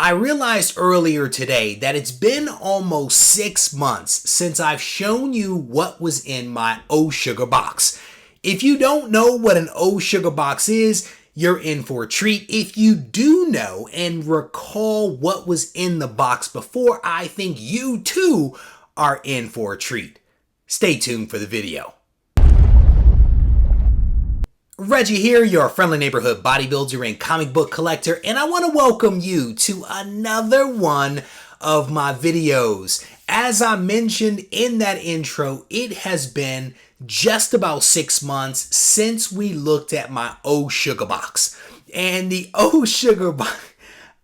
I realized earlier today that it's been almost 6 months since I've shown you what was in my Oh Suga Box. If you don't know what an Oh Suga Box is, you're in for a treat. If you do know and recall what was in the box before, I think you too are in for a treat. Stay tuned for the video. Reggie here, your friendly neighborhood bodybuilder and comic book collector, and I want to welcome you to another one of my videos. As I mentioned in that intro, it has been just about 6 months since we looked at my Oh Suga Box. And the Oh Suga Box,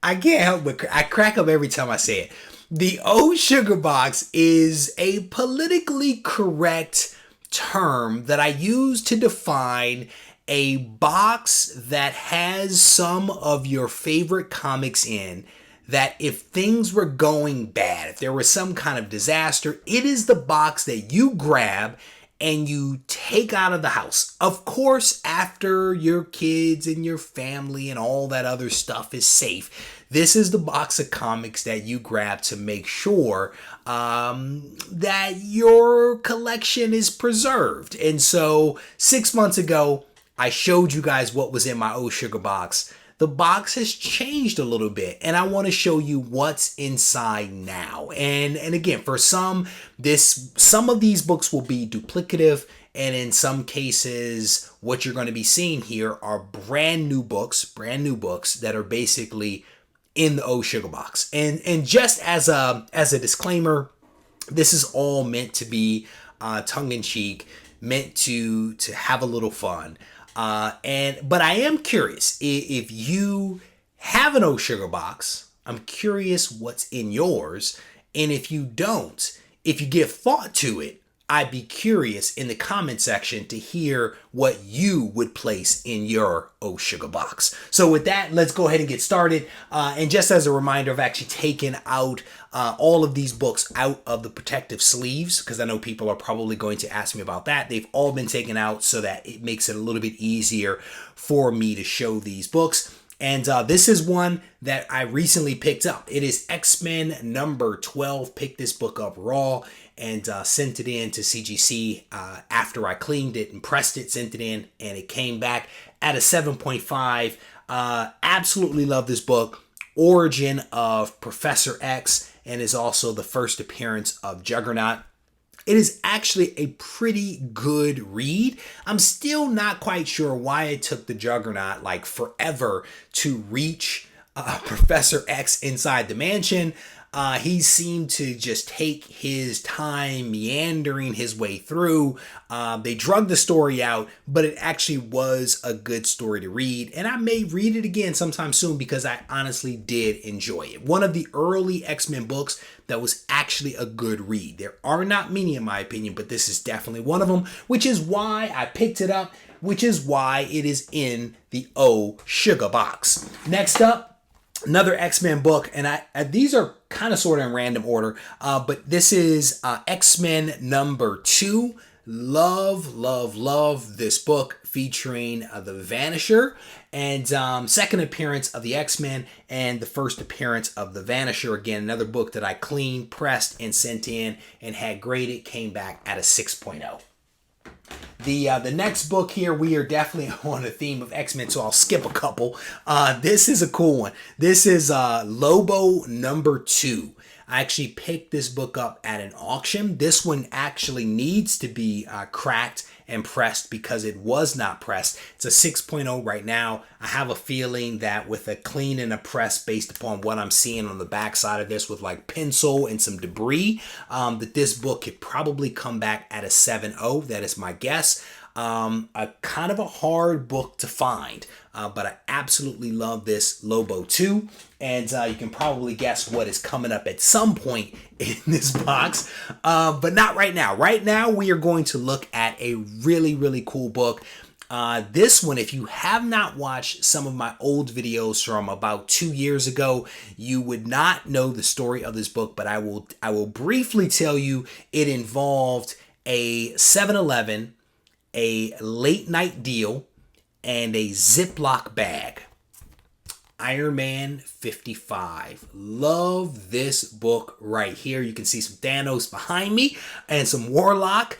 I can't help but I crack up every time I say it. The Oh Suga Box is a politically correct term that I use to define a box that has some of your favorite comics in, that if things were going bad, if there was some kind of disaster, it is the box that you grab and you take out of the house. Of course, after your kids and your family and all that other stuff is safe, this is the box of comics that you grab to make sure that your collection is preserved. And so 6 months ago, I showed you guys what was in my Oh Suga Box. The box has changed a little bit, and I want to show you what's inside now. And again, for some of these books will be duplicative, and in some cases, what you're going to be seeing here are brand new books that are basically in the Oh Suga Box. And just as a disclaimer, this is all meant to be tongue-in-cheek, meant to have a little fun. But I am curious if you have an Oh Suga Box. I'm curious what's in yours, and if you don't, if you give thought to it, I'd be curious in the comment section to hear what you would place in your Oh Suga Box. So with that, let's go ahead and get started. And just as a reminder, I've actually taken out all of these books out of the protective sleeves, because I know people are probably going to ask me about that. They've all been taken out so that it makes it a little bit easier for me to show these books. And this is one that I recently picked up. It is X-Men number 12. Picked this book up raw and sent it in to CGC after I cleaned it and pressed it, sent it in, and it came back at a 7.5. Absolutely love this book. Origin of Professor X, and is also the first appearance of Juggernaut. It is actually a pretty good read. I'm still not quite sure why it took the Juggernaut like forever to reach Professor X inside the mansion. He seemed to just take his time meandering his way through. They drug the story out, but it actually was a good story to read. And I may read it again sometime soon because I honestly did enjoy it. One of the early X-Men books that was actually a good read. There are not many in my opinion, but this is definitely one of them, which is why I picked it up, which is why it is in the Oh Suga Box. Next up, another X-Men book, and these are kind of sort of in random order, but this is X-Men number 2. Love this book, featuring the Vanisher, and second appearance of the X-Men and the first appearance of the Vanisher. Again, another book that I cleaned, pressed, and sent in and had graded, came back at a 6.0. The next book here, we are definitely on the theme of X-Men, so I'll skip a couple. This is a cool one. This is Lobo number 2. I actually picked this book up at an auction. This one actually needs to be cracked and pressed because it was not pressed. It's a 6.0 right now. I have a feeling that with a clean and a press, based upon what I'm seeing on the back side of this with like pencil and some debris, that this book could probably come back at a 7.0. That is my guess. A kind of a hard book to find, but I absolutely love this Lobo 2, and you can probably guess what is coming up at some point in this box, but not right now. Right now, we are going to look at a really cool book. This one, if you have not watched some of my old videos from about 2 years ago, you would not know the story of this book, but I will briefly tell you it involved a 7-Eleven, a late night deal, and a Ziploc bag. Iron Man 55. Love this book right here. You can see some Thanos behind me and some Warlock.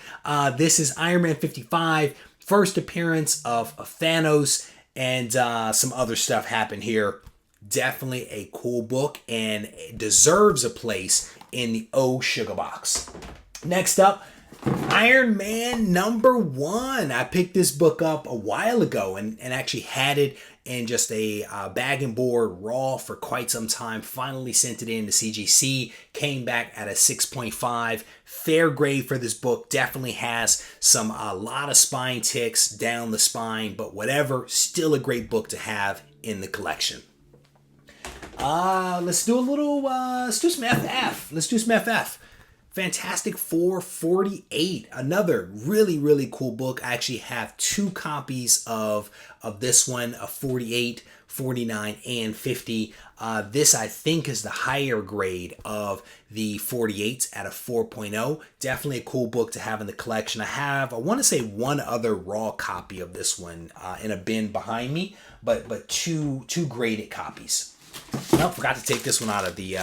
This is Iron Man 55, first appearance of Thanos, and some other stuff happened here. Definitely a cool book and deserves a place in the Oh Suga Box. Next up, Iron Man #1. I picked this book up a while ago and actually had it in just a bag and board raw for quite some time. Finally sent it in to CGC. Came back at a 6.5. Fair grade for this book. Definitely has a lot of spine ticks down the spine, but whatever. Still a great book to have in the collection. Let's do some FF. Let's do some FF. Fantastic Four 48, another really, really cool book. I actually have 2 copies of this one, a 48, 49, and 50. This, I think, is the higher grade of the 48s at a 4.0. Definitely a cool book to have in the collection. I want to say one other raw copy of this one in a bin behind me, but two graded copies. Oh, forgot to take this one out of the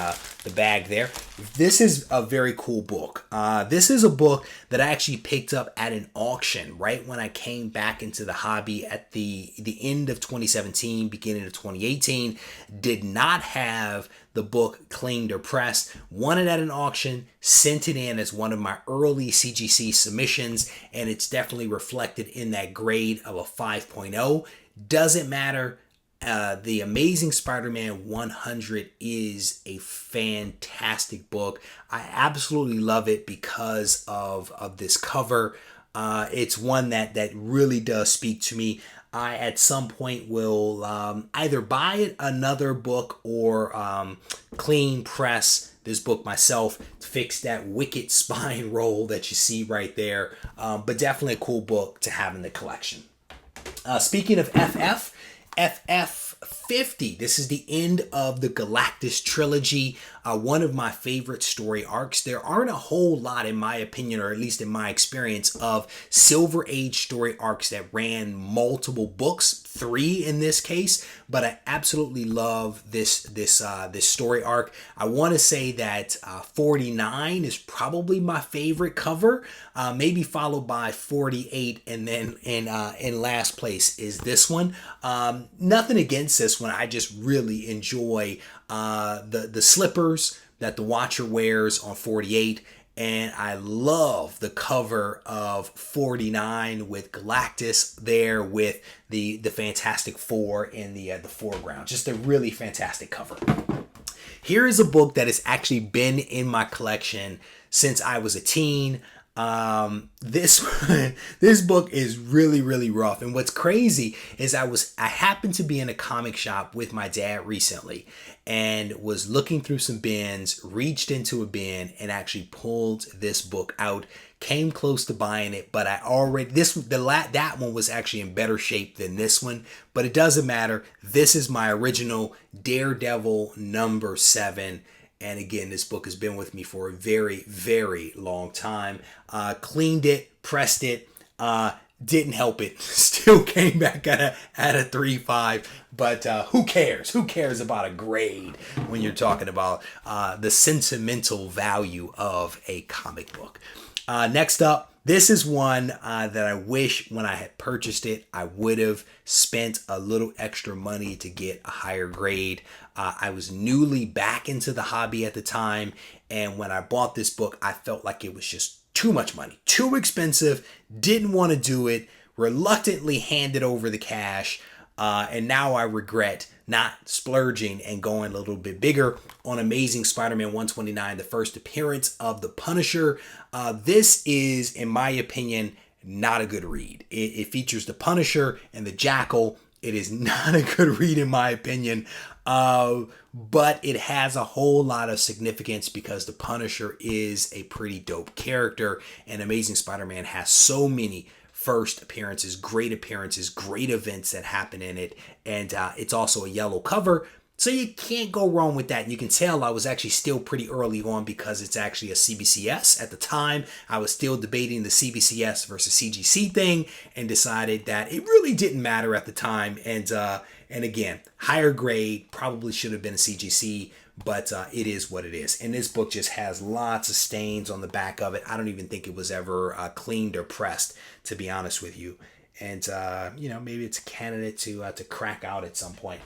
bag there. This is a very cool book. This is a book that I actually picked up at an auction right when I came back into the hobby at the end of 2017, beginning of 2018. Did not have the book cleaned or pressed. Won it at an auction, sent it in as one of my early CGC submissions, and it's definitely reflected in that grade of a 5.0. Doesn't matter. The Amazing Spider-Man 100 is a fantastic book. I absolutely love it because of this cover. It's one that really does speak to me. I, at some point, will either buy another book or clean press this book myself to fix that wicked spine roll that you see right there. But definitely a cool book to have in the collection. Speaking of FF 50. This is the end of the Galactus trilogy. One of my favorite story arcs. There aren't a whole lot, in my opinion, or at least in my experience, of Silver Age story arcs that ran multiple books, 3 in this case. But I absolutely love this story arc. I want to say that 49 is probably my favorite cover, maybe followed by 48, and then in last place is this one. Nothing against this one. I just really enjoy the slippers that the Watcher wears on 48, and I love the cover of 49 with Galactus there with the Fantastic Four in the foreground. Just a really fantastic cover. Here is a book that has actually been in my collection since I was a teen. This book is really, really rough. And what's crazy is I happened to be in a comic shop with my dad recently and was looking through some bins, reached into a bin and actually pulled this book out. Came close to buying it, but that one was actually in better shape than this one, but it doesn't matter. This is my original Daredevil #7. And again, this book has been with me for a very, very long time. Cleaned it, pressed it, didn't help it. Still came back at a 3.5. But who cares? Who cares about a grade when you're talking about the sentimental value of a comic book? Next up, this is one that I wish when I had purchased it, I would have spent a little extra money to get a higher grade. I was newly back into the hobby at the time, and when I bought this book, I felt like it was just too much money, too expensive, didn't want to do it, reluctantly handed over the cash, and now I regret not splurging and going a little bit bigger on Amazing Spider-Man 129, the first appearance of the Punisher. This is, in my opinion, not a good read. It features the Punisher and the Jackal. It is not a good read in my opinion, but it has a whole lot of significance because the Punisher is a pretty dope character, and Amazing Spider-Man has so many first appearances, great events that happen in it, and it's also a yellow cover, so you can't go wrong with that. And you can tell I was actually still pretty early on because it's actually a CBCS. At the time, I was still debating the CBCS versus CGC thing and decided that it really didn't matter at the time, and And again, higher grade, probably should have been a CGC, but it is what it is. And this book just has lots of stains on the back of it. I don't even think it was ever cleaned or pressed, to be honest with you. And, you know, maybe it's a candidate to crack out at some point.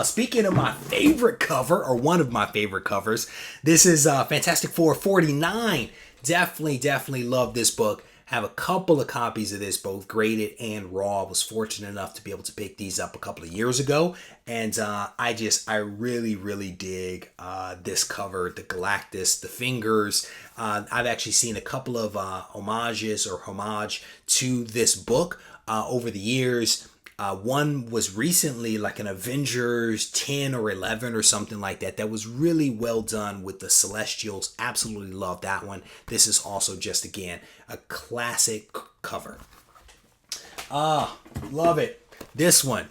Speaking of my favorite cover, or one of my favorite covers, this is Fantastic Four 49. Definitely love this book. Have a couple of copies of this, both graded and raw. I was fortunate enough to be able to pick these up a couple of years ago. And I really dig this cover, the Galactus, the fingers. I've actually seen a couple of homage to this book over the years. One was recently like an Avengers 10 or 11 or something like that. That was really well done with the Celestials. Absolutely love that one. This is also just, again, a classic cover. Love it. This one,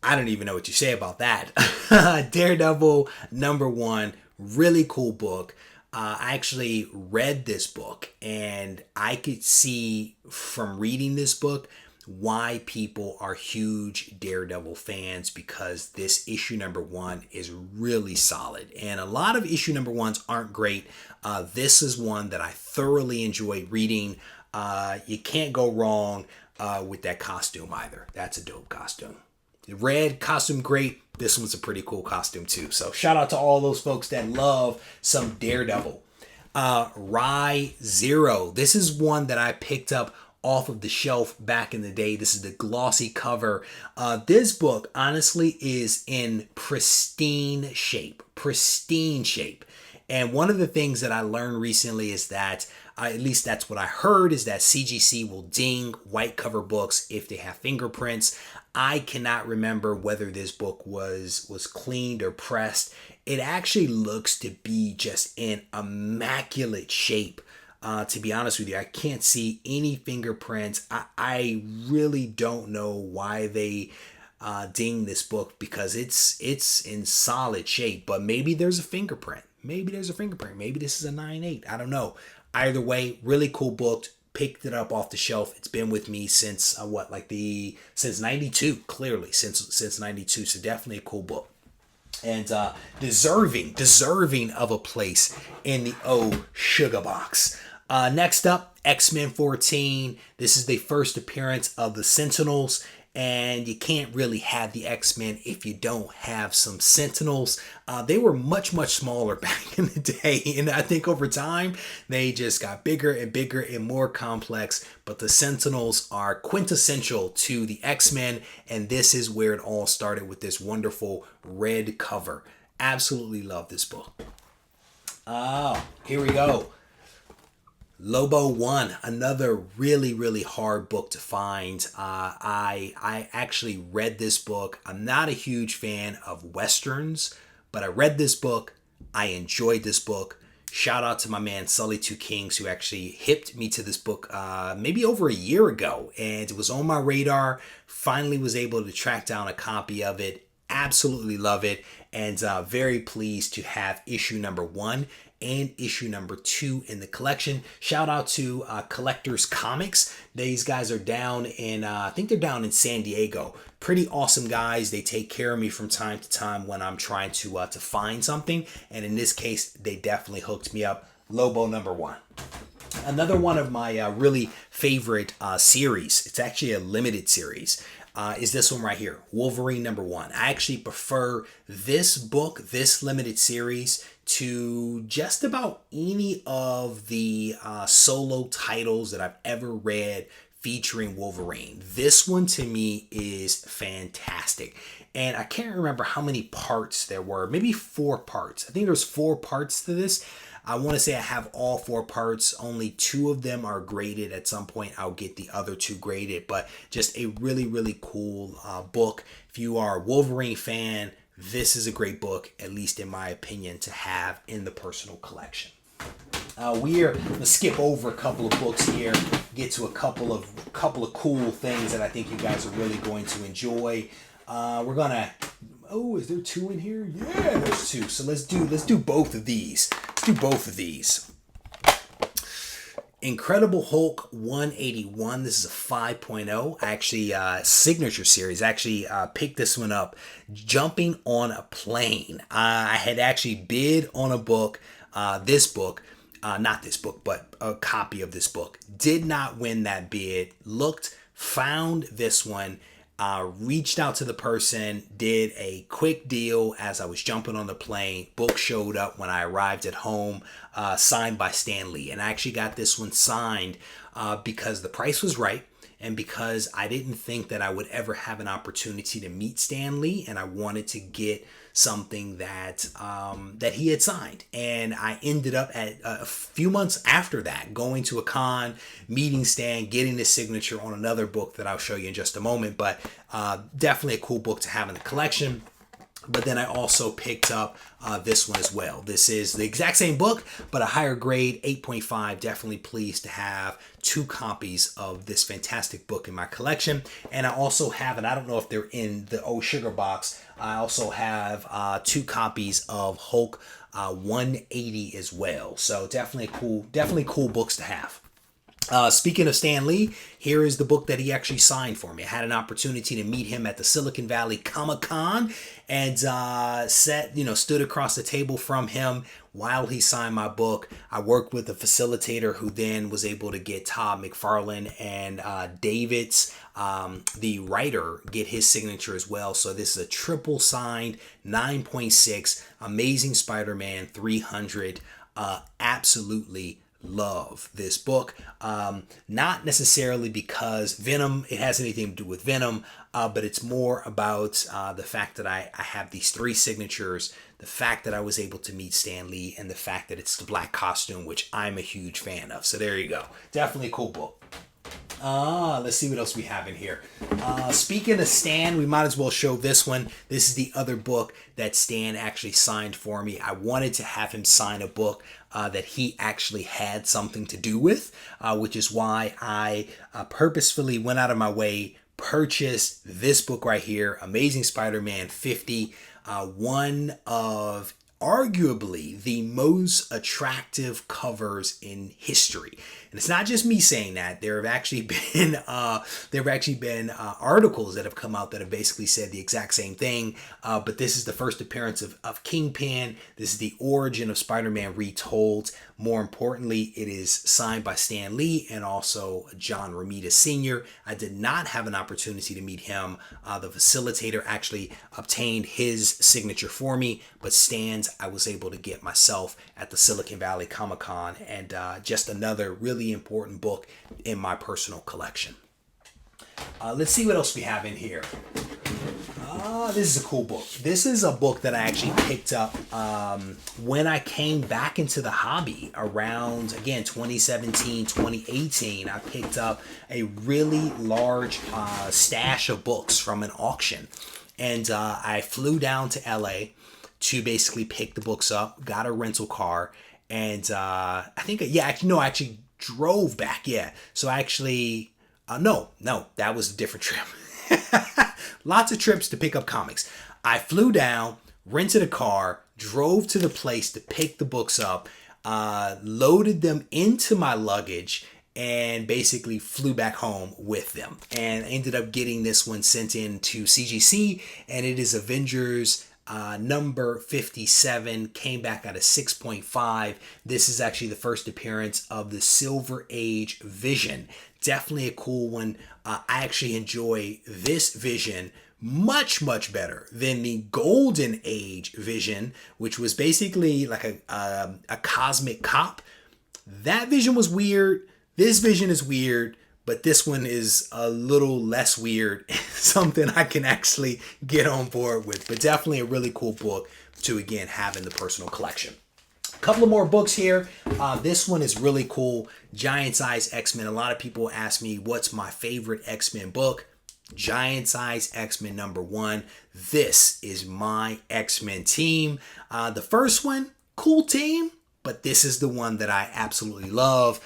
I don't even know what you say about that. Daredevil #1, really cool book. I actually read this book, and I could see from reading this book why people are huge Daredevil fans, because this issue #1 is really solid. And a lot of issue #1s aren't great. This is one that I thoroughly enjoyed reading. You can't go wrong with that costume either. That's a dope costume. The red costume, great. This one's a pretty cool costume too. So shout out to all those folks that love some Daredevil. Rye Zero. This is one that I picked up off of the shelf back in the day. This is the glossy cover. This book honestly is in pristine shape. And one of the things that I learned recently is that, at least that's what I heard, is that CGC will ding white cover books if they have fingerprints. I cannot remember whether this book was cleaned or pressed. It actually looks to be just in immaculate shape. To be honest with you, I can't see any fingerprints. I really don't know why they ding this book, because it's in solid shape. But maybe there's a fingerprint. Maybe this is a 9/8. I don't know. Either way, really cool book. Picked it up off the shelf. It's been with me since since 92, clearly since 92. So definitely a cool book. And deserving of a place in the Oh Suga Box. Next up, X-Men 14. This is the first appearance of the Sentinels. And you can't really have the X-Men if you don't have some Sentinels. They were much smaller back in the day, and I think over time they just got bigger and more complex. But the Sentinels are quintessential to the X-Men, and this is where it all started with this wonderful red cover. Absolutely love this book. Here we go. Lobo 1, another really hard book to find. I actually read this book. I'm not a huge fan of Westerns, but I read this book. I enjoyed this book. Shout out to my man Sully Two Kings, who actually hipped me to this book maybe over a year ago. And it was on my radar. Finally was able to track down a copy of it. Absolutely love it. And very pleased to have issue #1 and issue #2 in the collection. Shout out to Collectors Comics. These guys are down in, I think they're down in San Diego. Pretty awesome guys. They take care of me from time to time when I'm trying to find something. And in this case, they definitely hooked me up. Lobo #1. Another one of my really favorite series, it's actually a limited series, is this one right here, Wolverine #1. I actually prefer this book, this limited series, to just about any of the solo titles that I've ever read featuring Wolverine. This one to me is fantastic. And I can't remember how many parts there were, maybe 4 parts. I think there's 4 parts to this. I want to say I have all 4 parts. Only 2 of them are graded. At some point, I'll get the other 2 graded. But just a really cool book. If you are a Wolverine fan, this is a great book, at least in my opinion, to have in the personal collection. We're gonna skip over a couple of books here, get to a couple of cool things that I think you guys are really going to enjoy. We're gonna. Oh, is there 2 in here? Yeah, there's 2. So let's do both of these. Incredible Hulk 181. This is a 5.0. Actually, signature series. Actually, picked this one up jumping on a plane. I had actually bid on a book, this book, not this book, but a copy of this book. Did not win that bid. Found this one. Reached out to the person, did a quick deal as I was jumping on the plane. Book showed up when I arrived at home, signed by Stan Lee. And I actually got this one signed because the price was right and because I didn't think that I would ever have an opportunity to meet Stan Lee, and I wanted to get something that that he had signed. And I ended up at a few months after that going to a con, meeting Stan, getting his signature on another book that I'll show you in just a moment. But definitely a cool book to have in the collection. But then I also picked up this one as well. This is the exact same book, but a higher grade, 8.5. Definitely pleased to have 2 copies of this fantastic book in my collection. And I also have, and I don't know if they're in the Oh Suga Box, I also have 2 copies of Hulk 180 as well. So definitely cool books to have. Speaking of Stan Lee, here is the book that he actually signed for me. I had an opportunity to meet him at the Silicon Valley Comic-Con and stood across the table from him while he signed my book. I worked with a facilitator who then was able to get Todd McFarlane and David's, the writer, get his signature as well. So this is a triple signed 9.6 Amazing Spider-Man 300. Absolutely love this book. Not necessarily because Venom, it has anything to do with Venom, but it's more about the fact that I have these 3 signatures, the fact that I was able to meet Stan Lee, and the fact that it's the black costume, which I'm a huge fan of. So there you go. Definitely a cool book. Let's see what else we have in here. Speaking of Stan, we might as well show this one. This is the other book that Stan actually signed for me. I wanted to have him sign a book that he actually had something to do with, which is why I purposefully went out of my way, purchased this book right here, Amazing Spider-Man 50, one of arguably the most attractive covers in history. And it's not just me saying that. There have actually been articles that have come out that have basically said the exact same thing. But this is the first appearance of Kingpin. This is the origin of Spider-Man retold. More importantly, it is signed by Stan Lee and also John Romita Sr. I did not have an opportunity to meet him. The facilitator actually obtained his signature for me, but Stan's I was able to get myself at the Silicon Valley Comic-Con, and just another really important book in my personal collection. Let's see what else we have in here. This is a cool book. This is a book that I actually picked up when I came back into the hobby around, again, 2017, 2018. I picked up a really large stash of books from an auction. And I flew down to LA to basically pick the books up, got a rental car, and I actually drove back. Yeah. So actually, no, that was a different trip. Lots of trips to pick up comics. I flew down, rented a car, drove to the place to pick the books up, loaded them into my luggage, and basically flew back home with them. And ended up getting this one sent in to CGC, and it is Avengers number 57, came back at a 6.5. This is actually the first appearance of the Silver Age Vision. Definitely a cool one. I actually enjoy this Vision much better than the Golden Age Vision, which was basically like a cosmic cop. That Vision was weird. This Vision is weird, but this one is a little less weird. Something I can actually get on board with, but definitely a really cool book to, again, have in the personal collection. A couple of more books here. This one is really cool. Giant Size X-Men. A lot of people ask me what's my favorite X-Men book. Giant Size X-Men #1. This is my X-Men team. The first one, cool team, but this is the one that I absolutely love.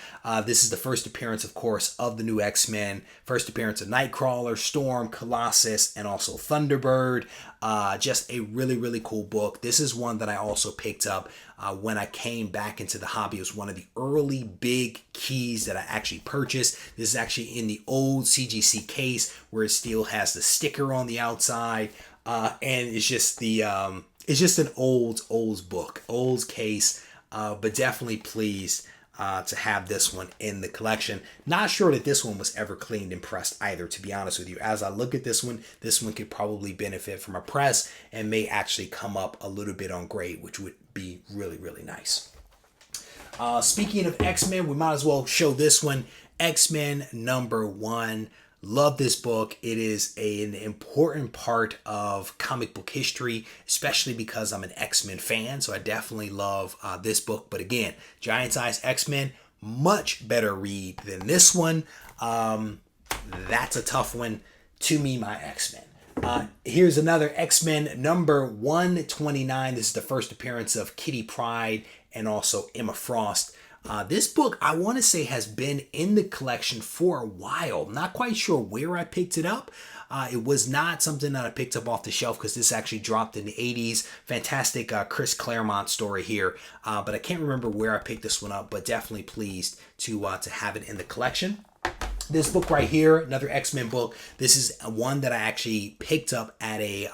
This is the first appearance, of course, of the new X-Men. First appearance of Nightcrawler, Storm, Colossus, and also Thunderbird. Just a really, really cool book. This is one that I also picked up when I came back into the hobby. It was one of the early big keys that I actually purchased. This is actually in the old CGC case where it still has the sticker on the outside. And it's just it's just an old book, old case. But definitely pleased to have this one in the collection. Not sure that this one was ever cleaned and pressed either, to be honest with you. As I look at this one could probably benefit from a press and may actually come up a little bit on grade, which would be really, really nice. Speaking of X-Men, we might as well show this one. X-Men #1. Love this book. It is an important part of comic book history, especially because I'm an X-Men fan. So I definitely love this book. But again, Giant Size X-Men, much better read than this one. That's a tough one. To me, my X-Men. Here's another X-Men #129. This is the first appearance of Kitty Pryde and also Emma Frost. This book, I want to say, has been in the collection for a while. Not quite sure where I picked it up. It was not something that I picked up off the shelf because this actually dropped in the 80s. Fantastic Chris Claremont story here. But I can't remember where I picked this one up, but definitely pleased to have it in the collection. This book right here, another X-Men book. This is one that I actually picked up at a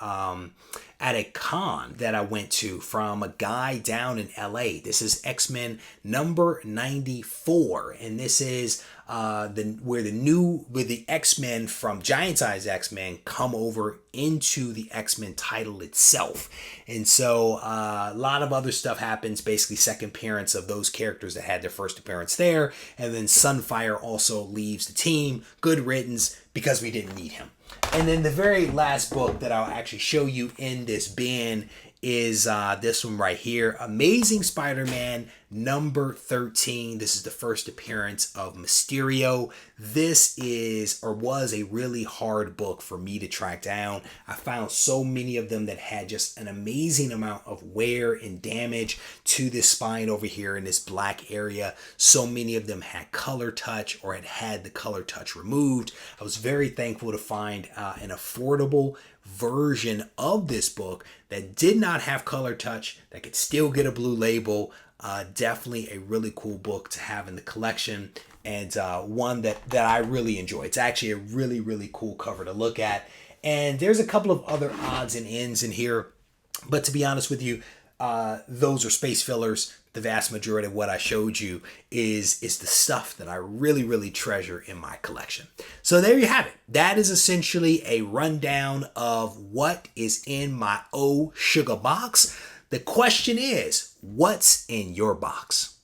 con that I went to from a guy down in LA. This is X-Men #94, and this is where the X-Men from Giant Size X-Men come over into the X-Men title itself. And so a lot of other stuff happens, basically second appearance of those characters that had their first appearance there, and then Sunfire also leaves the team. Good riddance, because we didn't need him. And then the very last book that I'll actually show you in this bin is this one right here, Amazing Spider-Man #13. This is the first appearance of Mysterio. This is, or was, a really hard book for me to track down. I found so many of them that had just an amazing amount of wear and damage to this spine over here in this black area. So many of them had color touch or had the color touch removed. I was very thankful to find an affordable version of this book that did not have color touch, that could still get a blue label. Definitely a really cool book to have in the collection, and one that I really enjoy. It's actually a really, really cool cover to look at. And there's a couple of other odds and ends in here, but to be honest with you, those are space fillers. The vast majority of what I showed you is the stuff that I really, really treasure in my collection. So there you have it. That is essentially a rundown of what is in my Oh Suga Box. The question is, what's in your box?